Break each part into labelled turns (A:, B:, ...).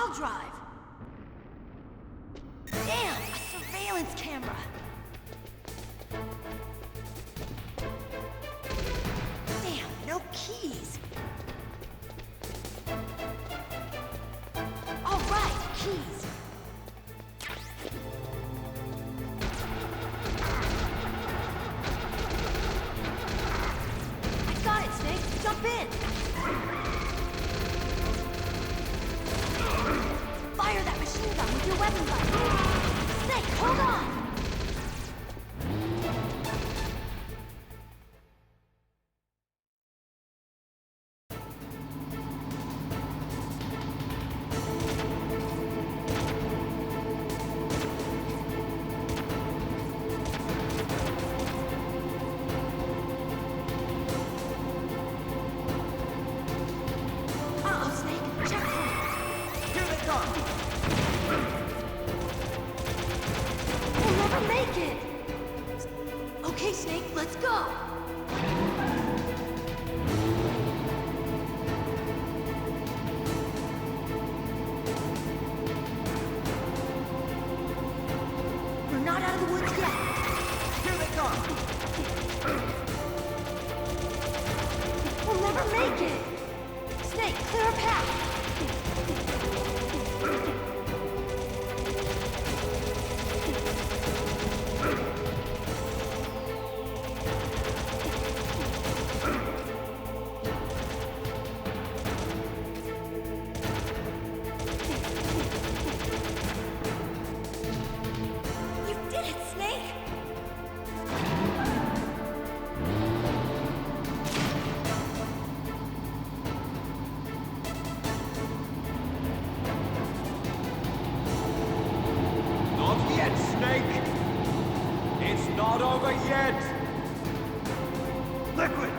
A: I'll drive. Damn, a surveillance camera. Damn, no keys. All right, keys. I got it, Snake. Jump in. Fire that machine gun with your weapon gun. Snake, hold on. Okay, Snake, let's go! We're not out of the woods yet.
B: Here they come!
A: We'll never make it! Snake, clear a path!
B: Not over yet! Liquid!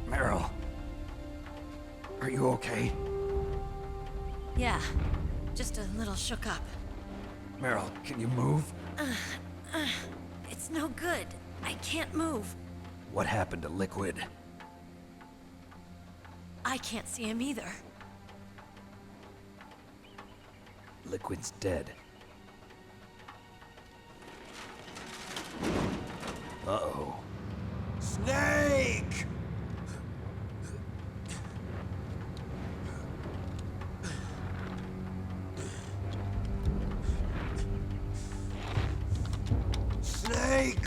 C: Meryl, are you okay?
A: Yeah, just a little shook up.
C: Meryl, can you move?
A: It's no good. I can't move.
C: What happened to Liquid?
A: I can't see him either.
C: Liquid's dead. Uh-oh.
B: Snake! Snake!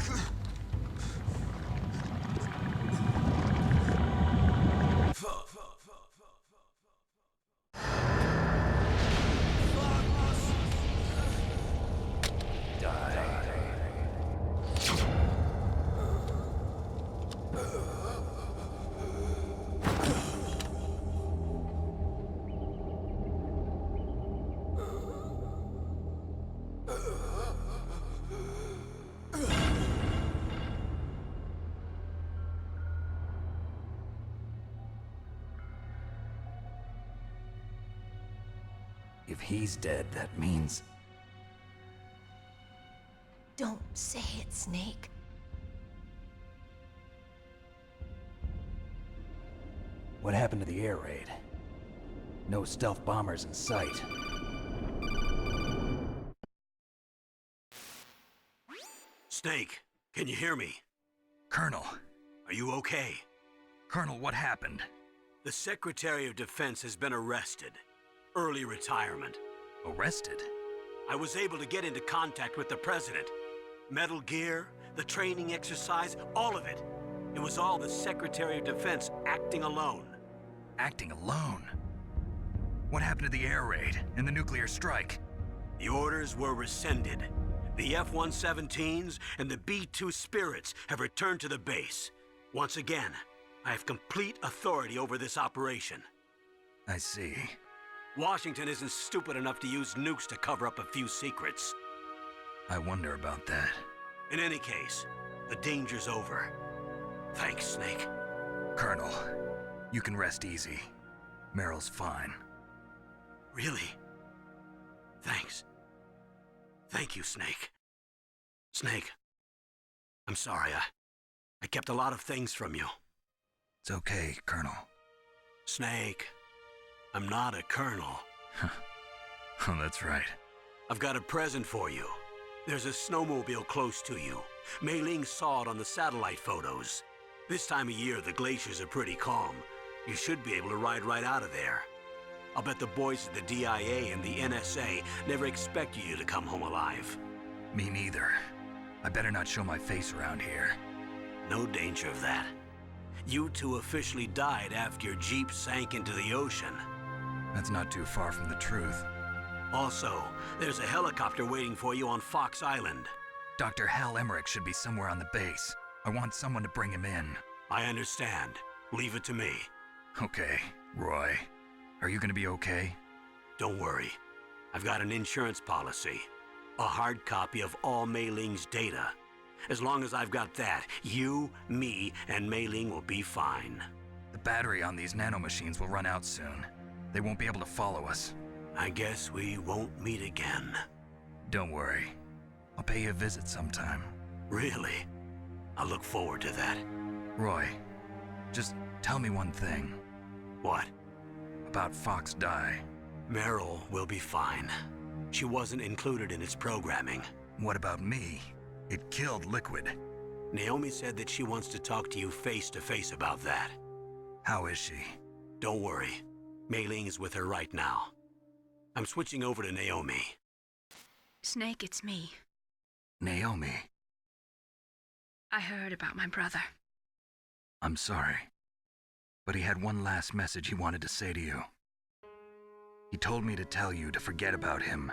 C: If he's dead, that means...
A: Don't say it, Snake.
C: What happened to the air raid? No stealth bombers in sight.
D: Snake, can you hear me?
C: Colonel.
D: Are you okay?
C: Colonel, what happened?
D: The Secretary of Defense has been arrested. Early retirement.
C: Arrested?
D: I was able to get into contact with the President. Metal Gear, the training exercise, all of it. It was all the Secretary of Defense acting alone.
C: Acting alone? What happened to the air raid and the nuclear strike?
D: The orders were rescinded. The F-117s and the B-2 Spirits have returned to the base. Once again, I have complete authority over this operation.
C: I see.
D: Washington isn't stupid enough to use nukes to cover up a few secrets.
C: I wonder about that.
D: In any case, the danger's over. Thanks, Snake.
C: Colonel, you can rest easy. Meryl's fine.
D: Really? Thanks. Thank you, Snake. Snake, I'm sorry. I kept a lot of things from you.
C: It's okay, Colonel.
D: Snake, I'm not a colonel.
C: Oh, that's right.
D: I've got a present for you. There's a snowmobile close to you. Mei Ling saw it on the satellite photos. This time of year, the glaciers are pretty calm. You should be able to ride right out of there. I'll bet the boys at the DIA and the NSA never expected you to come home alive.
C: Me neither. I better not show my face around here.
D: No danger of that. You two officially died after your Jeep sank into the ocean.
C: That's not too far from the truth.
D: Also, there's a helicopter waiting for you on Fox Island.
C: Dr. Hal Emmerich should be somewhere on the base. I want someone to bring him in.
D: I understand. Leave it to me.
C: Okay, Roy. Are you gonna be okay?
D: Don't worry. I've got an insurance policy. A hard copy of all Mei Ling's data. As long as I've got that, you, me, and Mei Ling will be fine.
C: The battery on these nanomachines will run out soon. They won't be able to follow us.
D: I guess we won't meet again.
C: Don't worry. I'll pay you a visit sometime.
D: Really? I look forward to that.
C: Roy, just tell me one thing.
D: What?
C: About Fox Die.
D: Meryl will be fine. She wasn't included in its programming.
C: What about me? It killed Liquid.
D: Naomi said that she wants to talk to you face to face about that.
C: How is she?
D: Don't worry. Mei Ling is with her right now. I'm switching over to Naomi.
E: Snake, it's me.
C: Naomi.
E: I heard about my brother.
C: I'm sorry. But he had one last message he wanted to say to you. He told me to tell you to forget about him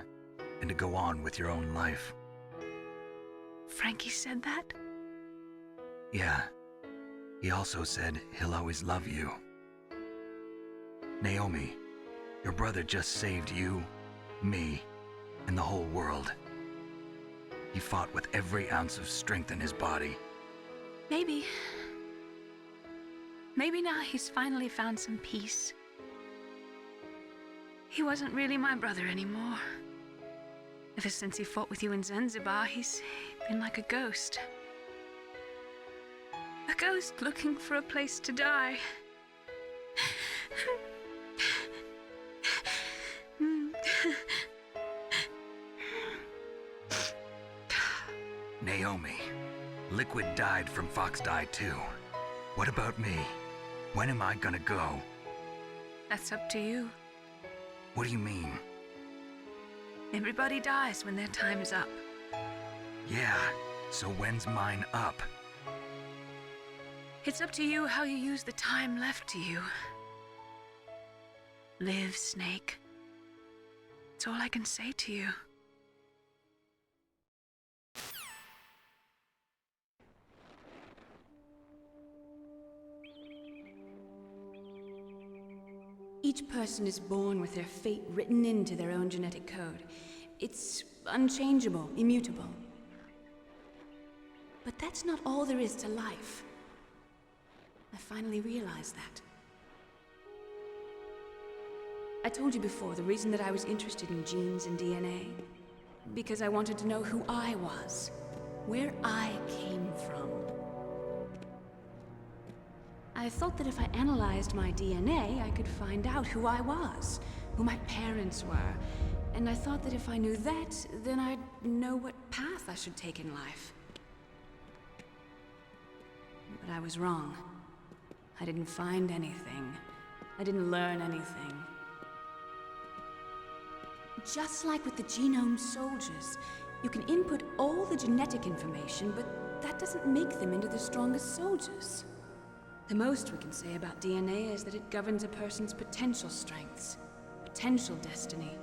C: and to go on with your own life.
E: Frankie said that?
C: Yeah. He also said he'll always love you. Naomi, your brother just saved you, me, and the whole world. He fought with every ounce of strength in his body.
E: Maybe. Maybe now he's finally found some peace. He wasn't really my brother anymore. Ever since he fought with you in Zanzibar, he's been like a ghost. A ghost looking for a place to die.
C: Naomi, Liquid died from Fox Die too. What about me? When am I gonna go?
E: That's up to you.
C: What do you mean?
E: Everybody dies when their time is up.
C: Yeah, so when's mine up?
E: It's up to you how you use the time left to you. Live, Snake. That's all I can say to you.
F: Each person is born with their fate written into their own genetic code. It's unchangeable, immutable. But that's not all there is to life. I finally realized that. I told you before the reason that I was interested in genes and DNA. Because I wanted to know who I was, where I came from. I thought that if I analyzed my DNA, I could find out who I was, who my parents were. And I thought that if I knew that, then I'd know what path I should take in life. But I was wrong. I didn't find anything. I didn't learn anything. Just like with the genome soldiers, you can input all the genetic information, but that doesn't make them into the strongest soldiers. The most we can say about DNA is that it governs a person's potential strengths, potential destiny.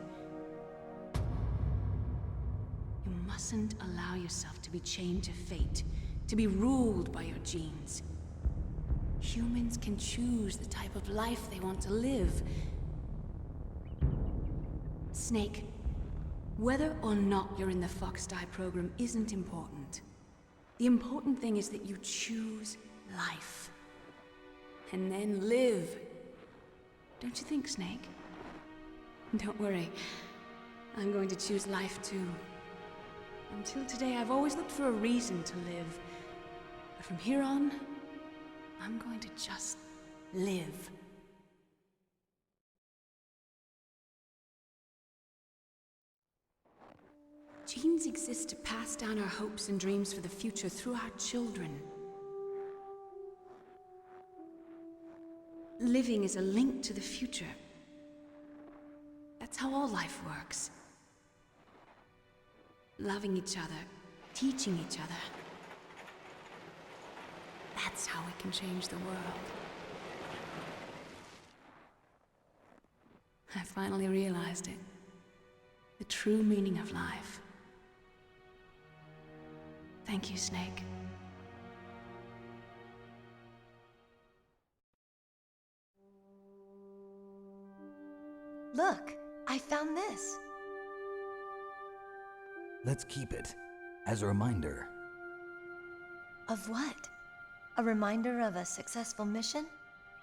F: You mustn't allow yourself to be chained to fate, to be ruled by your genes. Humans can choose the type of life they want to live. Snake, whether or not you're in the Fox Die program isn't important. The important thing is that you choose life. And then live. Don't you think, Snake? Don't worry. I'm going to choose life too. Until today, I've always looked for a reason to live. But from here on, I'm going to just live. Genes exist to pass down our hopes and dreams for the future through our children. Living is a link to the future. That's how all life works. Loving each other, teaching each other. That's how we can change the world. I finally realized it. The true meaning of life. Thank you, Snake.
A: Look, I found this.
C: Let's keep it as a reminder.
A: Of what? A reminder of a successful mission?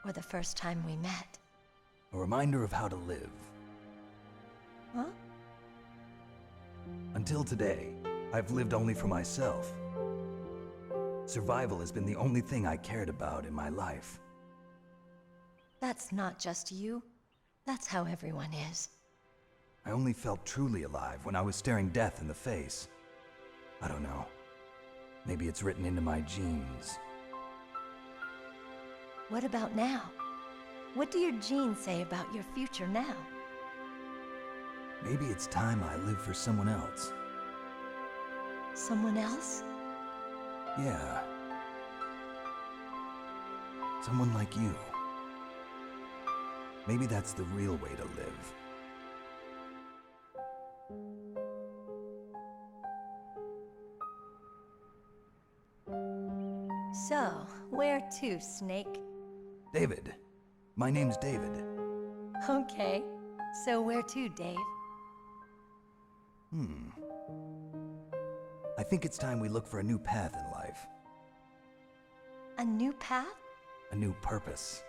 A: Or the first time we met?
C: A reminder of how to live.
A: Huh?
C: Until today, I've lived only for myself. Survival has been the only thing I cared about in my life.
A: That's not just you. That's how everyone is.
C: I only felt truly alive when I was staring death in the face. I don't know. Maybe it's written into my genes.
A: What about now? What do your genes say about your future now?
C: Maybe it's time I live for someone else.
A: Someone else?
C: Yeah. Someone like you. Maybe that's the real way to live.
A: So, where to, Snake?
C: David. My name's David.
A: Okay. So where to, Dave?
C: I think it's time we look for a new path in life.
A: A new path?
C: A new purpose.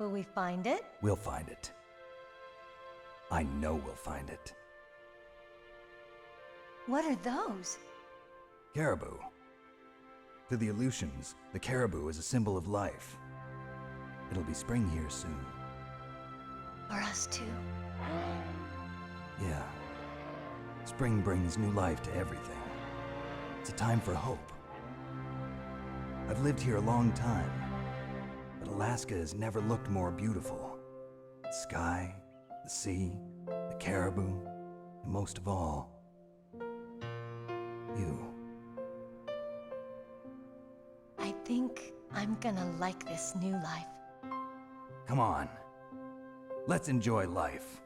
A: Will we find it?
C: We'll find it. I know we'll find it.
A: What are those?
C: Caribou. To the Aleutians, the caribou is a symbol of life. It'll be spring here soon.
A: For us too.
C: Yeah. Spring brings new life to everything.
G: It's a time for hope. I've lived here a long time, but Alaska has never looked more beautiful. The sky, the sea, the caribou, and most of all, you.
A: I think I'm gonna like this new life.
G: Come on. Let's enjoy life.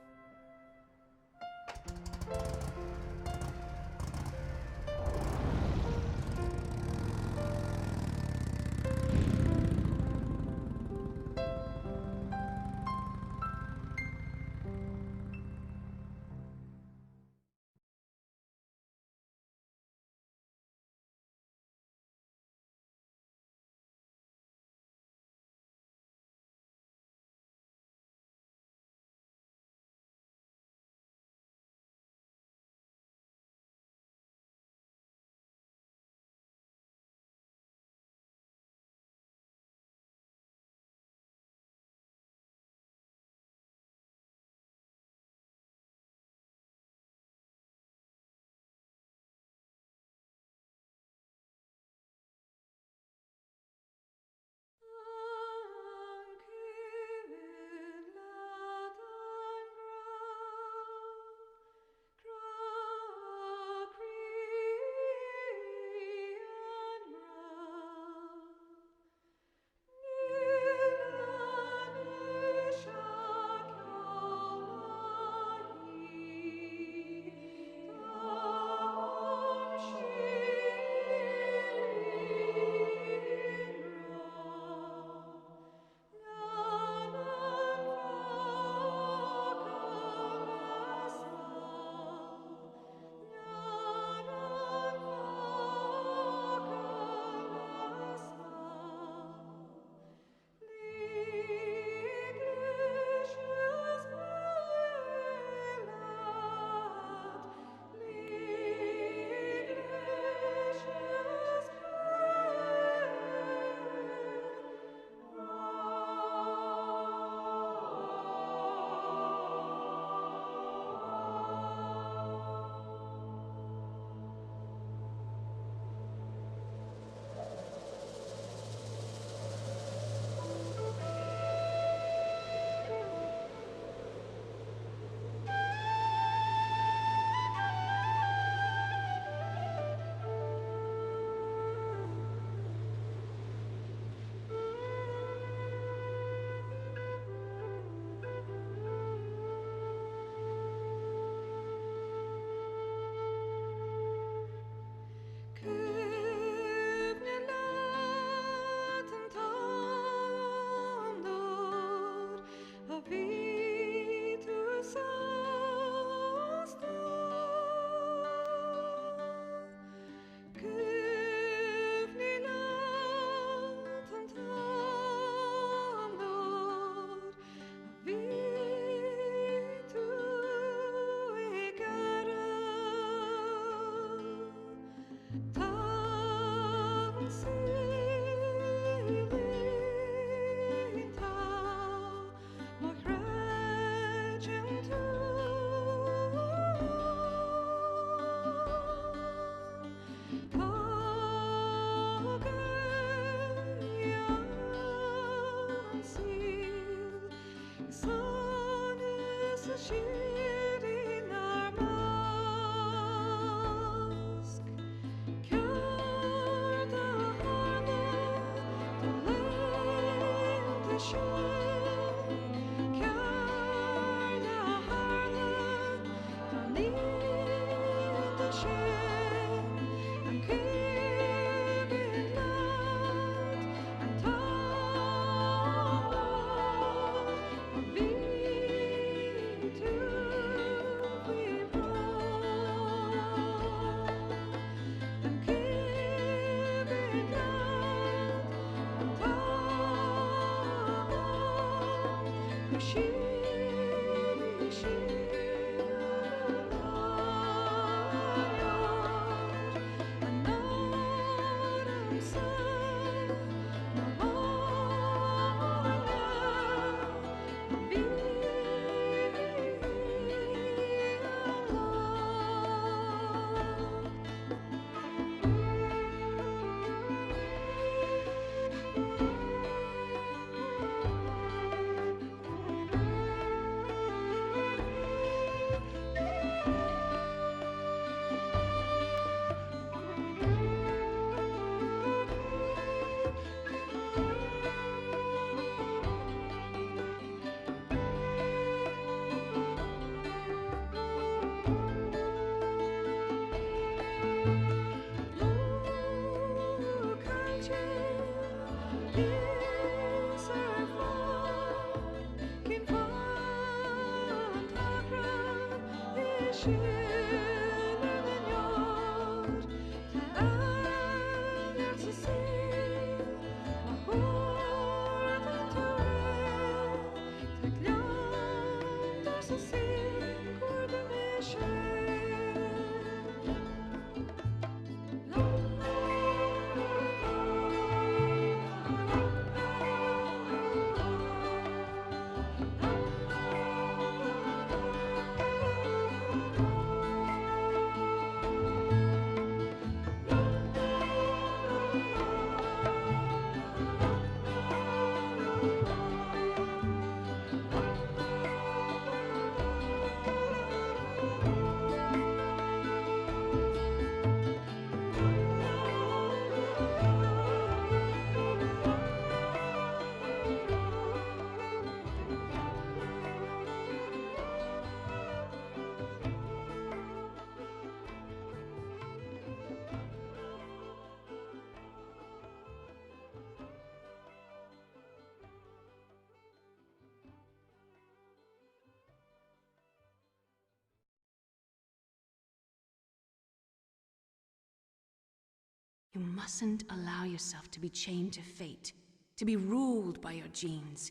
F: You mustn't allow yourself to be chained to fate, to be ruled by your genes.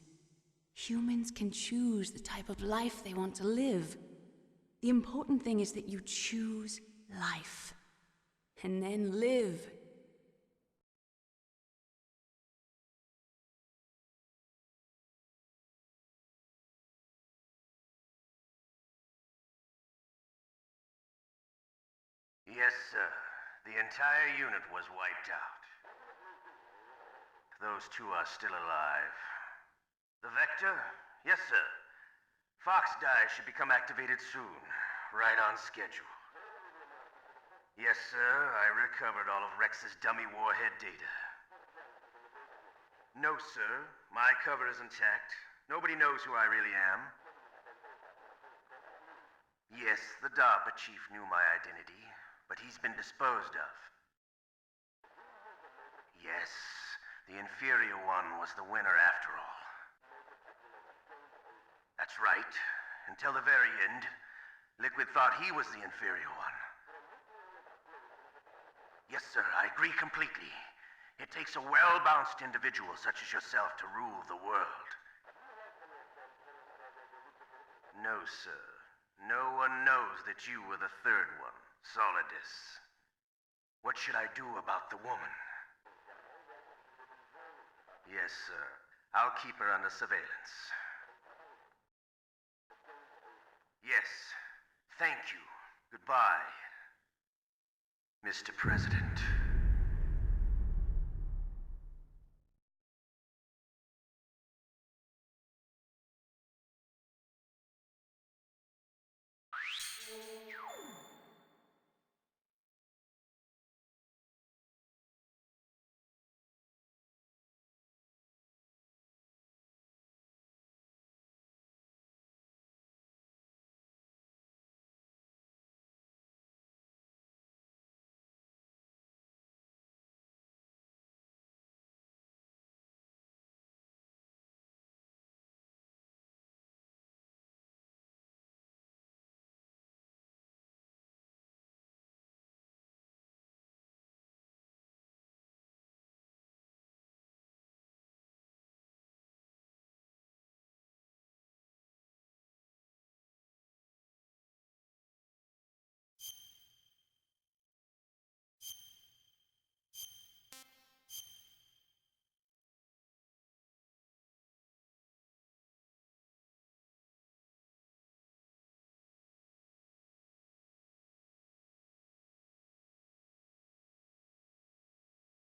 F: Humans can choose the type of life they want to live. The important thing is that you choose life, and then live.
H: Yes, sir. The entire unit was wiped out. Those two are still alive. The Vector? Yes, sir. Fox Die should become activated soon. Right on schedule. Yes, sir. I recovered all of Rex's dummy warhead data. No, sir. My cover is intact. Nobody knows who I really am. Yes, the DARPA chief knew my identity, but he's been disposed of. Yes, the inferior one was the winner after all. That's right. Until the very end, Liquid thought he was the inferior one. Yes, sir, I agree completely. It takes a well-balanced individual such as yourself to rule the world. No, sir. No one knows that you were the third one, Solidus. What should I do about the woman? Yes, sir. I'll keep her under surveillance. Yes. Thank you. Goodbye, Mr. President.